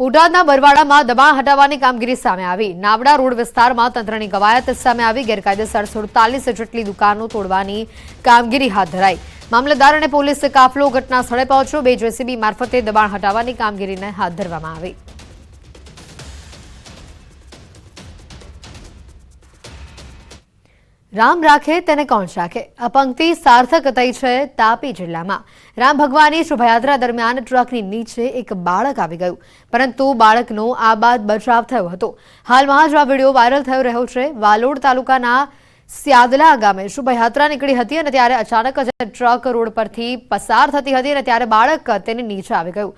બોટાદના બરવાડામાં દબાણ હટાવવાની કામગીરી સામે આવી। નાવડા રોડ વિસ્તારમાં તંત્રની કવાયત સામે આવી। ગેરકાયદેસર 47 જેટલી દુકાનો તોડવાની કામગીરી હાથ ધરાઈ। મામલતદાર અને પોલીસ કાફલો ઘટના સ્થળે પહોંચ્યો। 2 જેસીબી મારફતે દબાણ હટાવવાની કામગીરીને હાથ ધરવામાં આવી। રામ રાખે તેને કોણ રાખે, આ પંક્તિ સાર્થક થઈ છે તાપી જિલ્લામાં। રામ ભગવાનની શોભાયાત્રા દરમિયાન ટ્રકની નીચે એક બાળક આવી ગયું, પરંતુ બાળકનો આબાદ બચાવ થયો હતો। હાલમાં જ આ વિડીયો વાયરલ થઈ રહ્યો છે। વાલોડ તાલુકાના સ્યાદલા ગામે શોભાયાત્રા નીકળી હતી અને ત્યારે અચાનક જ ટ્રક રોડ પરથી પસાર થતી હતી અને ત્યારે બાળક તેની નીચે આવી ગયું।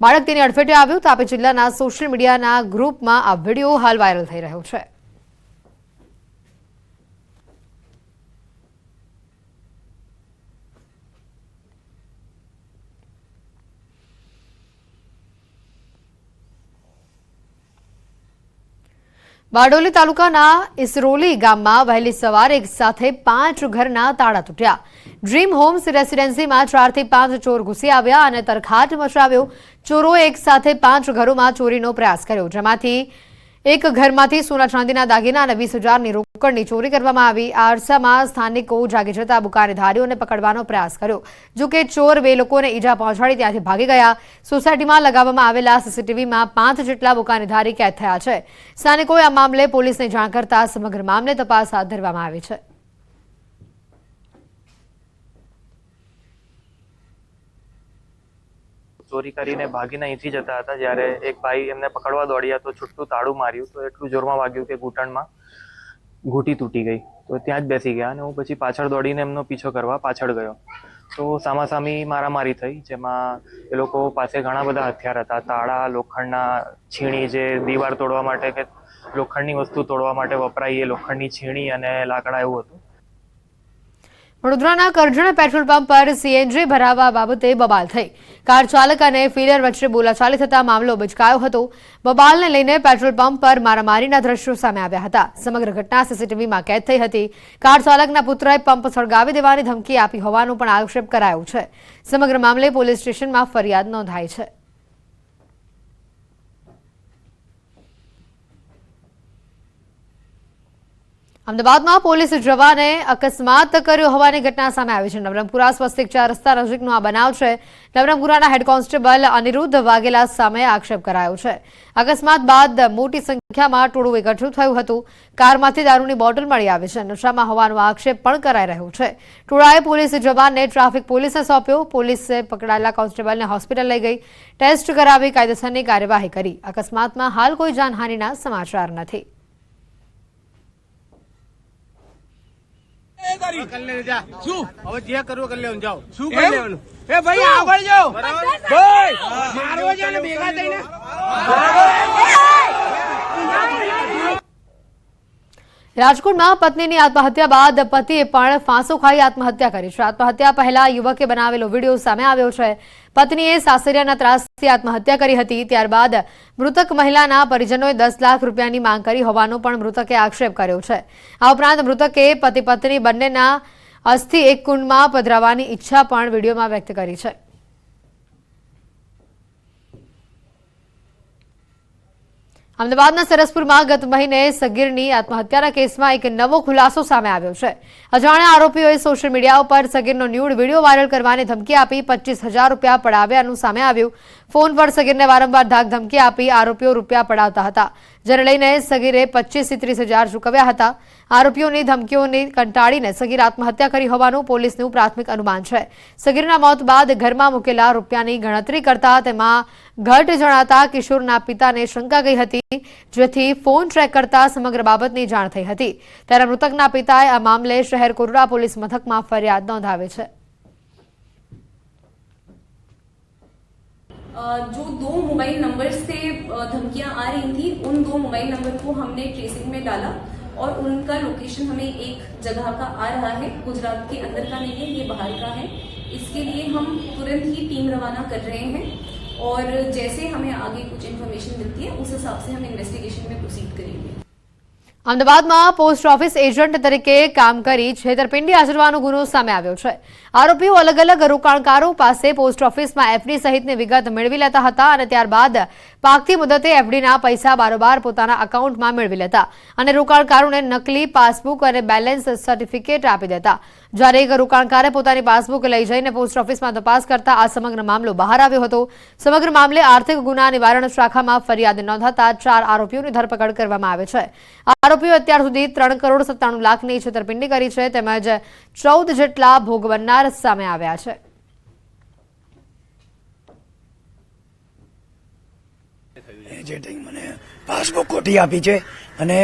બાળક તેની અડફેટે આવ્યું। તાપી જિલ્લાના સોશિયલ મીડિયાના ગ્રુપમાં આ વિડીયો હાલ વાયરલ થઈ રહ્યો છે। બારડોલી તાલુકાના ઇસરોલી ગામમાં વહેલી સવારે એક સાથે 5 ઘરના તાળા તૂટ્યા। ડ્રીમ હોમ્સ રેસિડેન્સીમાં 4 થી 5 ચોર ઘૂસી આવ્યા અને તરખાટ મચાવ્યો। ચોરોએ એક સાથે 5 ઘરોમાં ચોરીનો પ્રયાસ કર્યો, જેમાંથી એક ઘરમાંથી સોના ચાંદીના દાગીના અને 20,000ની રોકડની ચોરી કરવામાં આવી। આ અરસામાં સ્થાનિકો જાગી જતા બુકાનીધારીઓને પકડવાનો પ્રયાસ કર્યો, જોકે ચોર 2 લોકોને ઈજા પહોંચાડી ત્યાંથી ભાગી ગયા। સોસાયટીમાં લગાવવામાં આવેલા સીસીટીવીમાં 5 જેટલા બુકાનીધારી કેદ થયા છે। સ્થાનિકોએ આ મામલે પોલીસને જાણ કરતા સમગ્ર મામલે તપાસ હાથ ધરવામાં આવી છે। ચોરી કરીને ભાગીને અહીંથી જતા હતા, જ્યારે એક ભાઈ એમને પકડવા દોડ્યા તો છૂટું તાળું માર્યું તો એટલું જોરમાં વાગ્યું કે ઘૂંટણમાં ઘૂંટી તૂટી ગઈ, તો ત્યાં જ બેસી ગયા અને હું પછી પાછળ દોડીને એમનો પીછો કરવા પાછળ ગયો તો સામાસામી મારામારી થઈ, જેમાં એ લોકો પાસે ઘણા બધા હથિયાર હતા। તાળા, લોખંડના છીણી, જે દીવાલ તોડવા માટે કે લોખંડની વસ્તુ તોડવા માટે વપરાય એ લોખંડની છીણી અને લાકડા એવું હતું। વડોદરાના કરજણ પેટ્રોલ પંપ પર સીએનજી ભરાવવા બાબતે બબાલ થઈ। કાર ચાલક અને ફિલર વચ્ચે બોલાચાલી થતા મામલો બચકાયો હતો। બબાલને લઈને પેટ્રોલ પંપ પર મારામારીના દ્રશ્યો સામે આવ્યા હતા। સમગ્ર ઘટના સીસીટીવીમાં કેદ થઈ હતી। કાર ચાલકના પુત્રએ પંપ સળગાવી દેવાની ધમકી આપી હોવાનો પણ આક્ષેપ કરાયો છે। સમગ્ર મામલે પોલીસ સ્ટેશનમાં ફરિયાદ નોંધાઈ છે। અમદાવાદમાં પોલીસ જવાને અકસ્માત કર્યો હોવાની ઘટના સામે આવી છે। નવરંગપુરા સ્વસ્તિક 4 રસ્તા નજીકનો આ બનાવ છે। નવરંગપુરાના હેડ કોન્સ્ટેબલ અનિરુદ્ધ વાઘેલા સામે આક્ષેપ કરાયો છે। અકસ્માત બાદ મોટી સંખ્યામાં ટોળું એકઠું થયું હતું। કારમાંથી દારૂની બોટલ મળી આવી છે। નશામાં હોવાનો આક્ષેપ પણ કરાઈ રહ્યો છે। ટોળાએ પોલીસ જવાનને ટ્રાફિક પોલીસને સોંપ્યો। પોલીસે પકડાયેલા કોન્સ્ટેબલને હોસ્પિટલ લઈ ગઈ, ટેસ્ટ કરાવી કાયદેસરની કાર્યવાહી કરી। અકસ્માતમાં હાલ કોઈ જાનહાનિના સમાચાર નથી। રાજકોટમાં પત્નીની આત્મહત્યા બાદ પતિએ પણ ફાંસો ખાઈ આત્મહત્યા કરી છે। આત્મહત્યા પહેલા યુવકે બનાવેલો વિડીયો સામે આવ્યો છે। પત્નીએ સાસરિયાના ત્રાસથી આત્મહત્યા કરી હતી। ત્યારબાદ મૃતક મહિલાના પરિજનોએ 10 લાખ રૂપિયાની માંગ કરી હોવાનો પણ મૃતકે આક્ષેપ કર્યો છે। આ ઉપરાંત મૃતકે પતિ પત્ની બંનેના અસ્થિ એક કુંડમાં પધરાવવાની ઈચ્છા પણ વિડીયોમાં વ્યક્ત કરી છે। અમદાવાદના સરસપુરમાં ગત મહિને સગીરની આત્મહત્યાના કેસમાં એક નવો ખુલાસો સામે આવ્યો છે। અજાણ્યા આરોપીઓએ સોશિયલ મીડિયા ઉપર સગીરનો ન્યૂડ વિડીયો વાયરલ કરવાની ધમકી આપી 25,000 રૂપિયા પડાવ્યાનું સામે આવ્યું। ફોન પર સગીરને વારંવાર ધાક ધમકી આપી આરોપીઓ રૂપિયા પડાવતા હતા, જેને લઈને સગીરે 25 થી 30,000 ચૂકવ્યા હતા। આરોપીઓની ધમકીઓને કંટાળીને સગીર આત્મહત્યા કરી હોવાનું પોલીસનું પ્રાથમિક અનુમાન છે। સગીરના મોત બાદ ઘરમાં મૂકેલા રૂપિયાની ગણતરી કરતા તેમાં ઘટ જણાતા કિશોરના પિતાને શંકા ગઈ હતી, જેથી ફોન ટ્રેક કરતા સમગ્ર બાબતની જાણ થઈ હતી। ત્યારે મૃતકના પિતાએ આ મામલે શહેર કોરડા પોલીસ મથકમાં ફરિયાદ નોંધાવી છે। जो 2 मोबाइल नंबर से धमकियां आ रही थी, उन 2 मोबाइल नंबर को हमने ट्रेसिंग में डाला और उनका लोकेशन हमें एक जगह का आ रहा है। गुजरात के अंदर का नहीं है, ये बाहर का है। इसके लिए हम तुरंत ही टीम रवाना कर रहे हैं और जैसे हमें आगे कुछ इन्फॉर्मेशन मिलती है उस हिसाब से हम इन्वेस्टिगेशन में प्रोसीड करेंगे। અમદાવાદમાં પોસ્ટ ઓફિસ એજન્ટ તરીકે કામ કરી છેતરપિંડી આચરવાનો ગુનો સામે આવ્યો છે। આરોપીઓ અલગ અલગ રોકાણકારો પાસે પોસ્ટ ઓફિસમાં એફડી સહિતની વિગત મેળવી લેતા હતા અને ત્યારબાદ પાકતી મુદતે એફડીના પૈસા બારોબાર પોતાના એકાઉન્ટમાં મેળવી લેતા અને રોકાણકારોને નકલી પાસબુક અને બેલેન્સ સર્ટિફિકેટ આપી દેતા. જ્યારે એક રોકાણકારે પોતાની પાસબુક લઈ જઈને પોસ્ટ ઓફિસમાં તપાસ કરતા આ સમગ્ર મામલો બહાર આવ્યો હતો. સમગ્ર મામલે આર્થિક ગુના નિવારણ શાખામાં ફરિયાદ નોંધાતા 4 આરોપીઓની ધરપકડ કરવામાં આવી છે. આરોપીઓ અત્યાર સુધી 3,97 લાખની છેતરપિંડી કરી છે તેમજ 14 જેટલા ભોગ બનનાર સામે આવ્યા છે. જે મને પાસબુક ખોટી આપી છે અને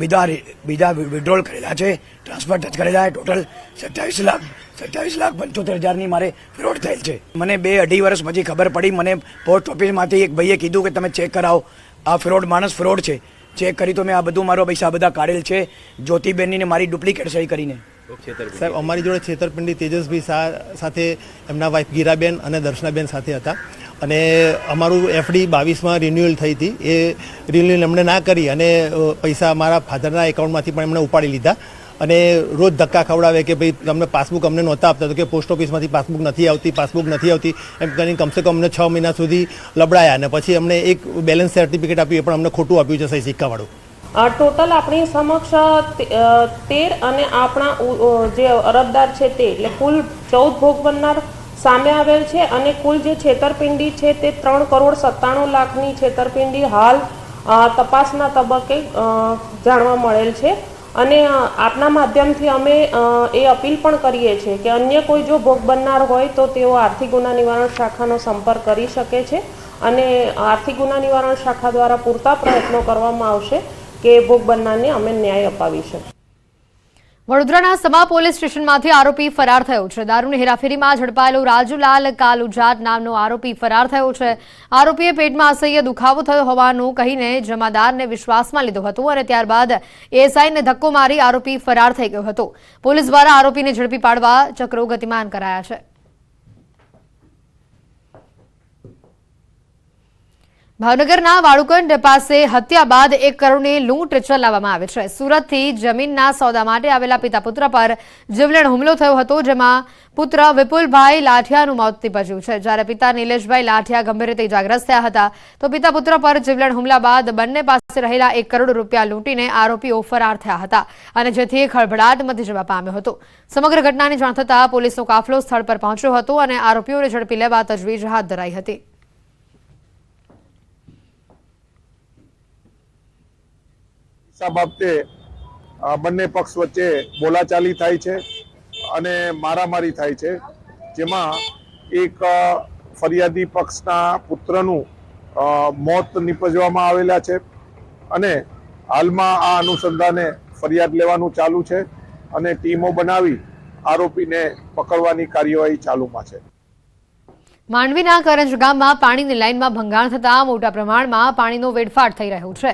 બીજા વિડ્રોલ કરેલા છે, ટ્રાન્સફર ટચ કરેલા છે. ટોટલ 27,75,000ની મારે ફ્રોડ થયેલ છે. મને 2-2.5 વર્ષ પછી ખબર પડી. મને પોસ્ટ ઓફિસમાંથી એક ભાઈએ કીધું કે તમે ચેક કરાવો, આ માણસ ફ્રોડ છે. ચેક કરી તો મેં આ બધું મારો પૈસા બધા કાઢેલ છે જ્યોતિબેનની ને મારી ડુપ્લિકેટ સહી કરીને. સાહેબ, અમારી જોડે છેતરપિંડી તેજસભાઈ સાથે એમના વાઇફ ગીરાબેન અને દર્શનાબેન સાથે હતા અને અમારું એફડી 22માં રિન્યુઅલ થઈ હતી. એ રિન્યુઅલ એમણે ના કરી અને પૈસા અમારા ફાધરના એકાઉન્ટમાંથી પણ એમણે ઉપાડી લીધા અને રોજ ધક્કા ખવડાવે કે ભાઈ તમને પાસબુક અમને નહોતા આપતા, તો કે પોસ્ટ ઓફિસમાંથી પાસબુક નથી આવતી એમ કરીને કમસે કમ અમને 6 મહિના સુધી લબડાયા અને પછી અમને એક બેલેન્સ સર્ટિફિકેટ આપ્યું, એ પણ અમને ખોટું આપ્યું છે, સહી સિક્કાવાળું. ટોટલ આપણી સમક્ષ 13 અને આપણા જે અરજદાર છે તે એટલે કુલ 14 ભોગ બનનાર સામે આવેલ છે અને કુલ જે છેતરપિંડી છે તે 3,97 લાખની છેતરપિંડી હાલ તપાસના તબક્કે જાણવા મળેલ છે. અને આપના માધ્યમથી અમે એ અપીલ પણ કરીએ છીએ કે અન્ય કોઈ જો ભોગ બનનાર હોય તો તેઓ આર્થિક ગુના નિવારણ શાખાનો સંપર્ક કરી શકે છે અને આર્થિક ગુના નિવારણ શાખા દ્વારા પૂરતા પ્રયત્નો કરવામાં આવશે કે ભોગ બનનારને અમે ન્યાય અપાવીશું. વડોદરાના સમા પોલીસ સ્ટેશનમાંથી આરોપી ફરાર થયો છે. દારૂની હેરાફેરીમાં ઝડપાયેલો રાજુલાલ કાલુજાટ નામનો આરોપી ફરાર થયો છે. આરોપીએ પેટમાં અસહ્ય દુખાવો થયો હોવાનું કહીને જમાદારને વિશ્વાસમાં લીધો હતો અને ત્યારબાદ એએસઆઈને ધક્કો મારી આરોપી ફરાર થઈ ગયો હતો. પોલીસ દ્વારા આરોપીને ઝડપી પાડવા ચક્રો ગતિમાન કરાયા છે. ભાવનગરના વાળુકંડ પાસે હત્યા બાદ 1 કરોડની લૂંટ ચલાવવામાં આવી છે. સુરતથી જમીનના સોદા માટે આવેલા પિતા પુત્ર પર જીવલેણ હુમલો થયો હતો, જેમાં પુત્ર વિપુલભાઈ લાઠિયાનું મોત નીપજ્યું છે. જ્યારે પિતા નિલેશભાઈ લાઠિયા ગંભીર રીતે ઇજાગ્રસ્ત થયા હતા તો પિતા પુત્ર પર જીવલેણ હુમલા બાદ બંને પાસે રહેલા 1 કરોડ રૂપિયા લૂંટીને આરોપીઓ ફરાર થયા હતા અને જેથી ખળભળાટ મચી જવા પામ્યો હતો. સમગ્ર ઘટનાની જાણ થતાં પોલીસનો કાફલો સ્થળ પર પહોંચ્યો હતો અને આરોપીઓને ઝડપી લેવા તજવીજ હાથ ધરાઈ હતી. બાબતે બંને પક્ષ વચ્ચે બોલાચાલી થાય છે અને મારામારી થાય છે, જેમાં એક ફરિયાદી પક્ષના પુત્રનું મોત નિપજવામાં આવેલા છે અને હાલમાં આ અનુસંધાને ફરિયાદ લેવાનું ચાલુ છે અને ટીમો બનાવી આરોપીને પકડવાની કાર્યવાહી ચાલુમાં છે. માંડવીના કરંજ ગામમાં પાણીની લાઇનમાં ભંગાણ થતાં મોટા પ્રમાણમાં પાણીનો વેડફાટ થઈ રહ્યો છે.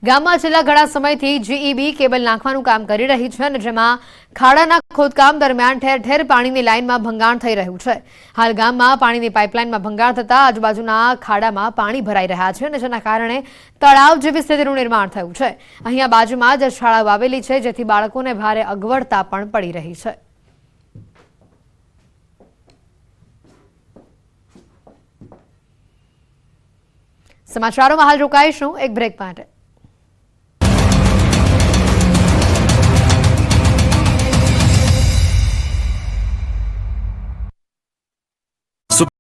ગામમાં છેલ્લા ઘણા સમયથી જીઈબી કેબલ નાખવાનું કામ કરી રહી છે અને જેમાં ખાડાના ખોદકામ દરમિયાન ઠેર ઠેર પાણીની લાઇનમાં ભંગાણ થઈ રહ્યું છે. હાલ ગામમાં પાણીની પાઇપલાઇનમાં ભંગાણ થતાં આજુબાજુના ખાડામાં પાણી ભરાઈ રહ્યા છે અને જેના કારણે તળાવ જેવી સ્થિતિનું નિર્માણ થયું છે. અહીંયા બાજુમાં જ શાળાઓ આવેલી છે, જેથી બાળકોને ભારે અગવડતા પણ પડી રહી છે. સમાચારોમાં હાલ રોકાઈશું એક બ્રેક માટે.